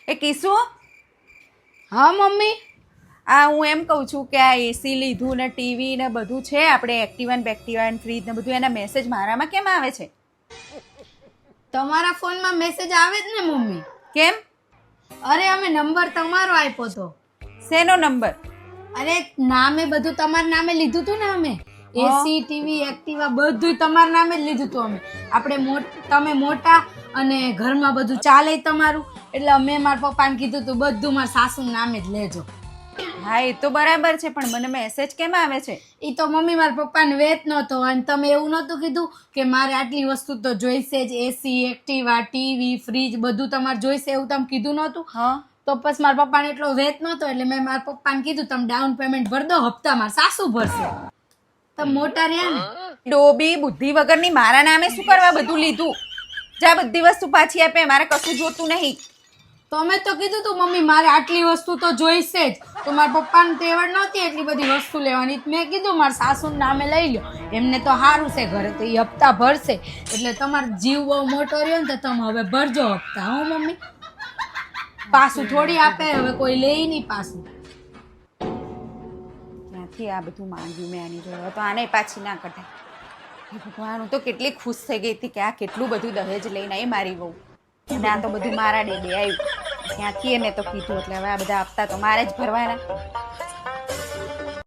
એ કિસુ, હા મમ્મી. આ હું એમ કહું છું કે આ એસી લીધું ને ટીવી ને બધું છે આપણે એક્ટિવા ને બેક્ટિવા ને ફ્રીજ ને બધું, એના મેસેજ મારામાં કેમ આવે છે? તમારા ફોનમાં મેસેજ આવે જ ને મમ્મી. કેમ? અરે અમે નંબર તમારો આપ્યો તો. શેનો નંબર? અરે નામે બધું તમારા નામે લીધું હતું ને અમે. એસી ટીવી એક્ટિવા બધું તમારા નામે જ લીધું હતું અમે. આપણે તમે મોટા અને ઘરમાં બધું ચાલે તમારું, એટલે અમે મારા પપ્પાને કીધું હતું બધું મારા સાસુના નામે જ લેજો. હા એ તો બરાબર છે, પણ મને મેસેજ કેમ આવે છે? એ તો મમ્મી મારા પપ્પાને વેત નહોતો, અને તમે એવું નહોતું કીધું કે મારે આટલી વસ્તુ તો જોઈશે જ, એસી એક્ટિવા ટીવી ફ્રીજ બધું તમારે જોઈશે, એવું તમે કીધું નહોતું. હા તો પછી મારા પપ્પાને એટલો વેત નહોતો, એટલે મેં મારા પપ્પાને કીધું તમે ડાઉન પેમેન્ટ ભરી દો, હપ્તા મારા સાસુ ભરશે. તમે મોટા રહ્યા ને. ડોબી બુદ્ધિ વગરની, મારા નામે શું કરવા બધું લીધું? જા બધી વસ્તુ પાછી આપે, મારે કશું જોતું નહીં. તમે તો કીધું તું મમ્મી મારે આટલી વસ્તુ તો જોઈશે જ, તો મારા પપ્પાને તેવડ નહોતી એટલી બધી વસ્તુ લેવાની. મેં કીધું મારા સાસુના નામે લઈ લો, એમને તો સારું છે ઘરે, તો એ હપ્તા ભરશે. એટલે તમારો જીવ બહુ મોટો રહ્યો ને, તો તમે હવે ભરજો હપ્તા. હો મમ્મી, પાછું થોડી આપે, હવે કોઈ લે નહીં પાછું. ક્યાંથી આ બધું માંગ્યું મેં આની જોડે, તો આને પાછી ના કઢાય. હે ભગવાન, હું તો કેટલી ખુશ થઈ ગઈ હતી કે આ કેટલું બધું દહેજ લઈને આવી મારી બહુ, અને આ તો બધું મારા ડેડે આવ્યું. ત્યાંથી એને તો કીધું, એટલે હવે આ બધા હપ્તા તો મારે જ ભરવાના.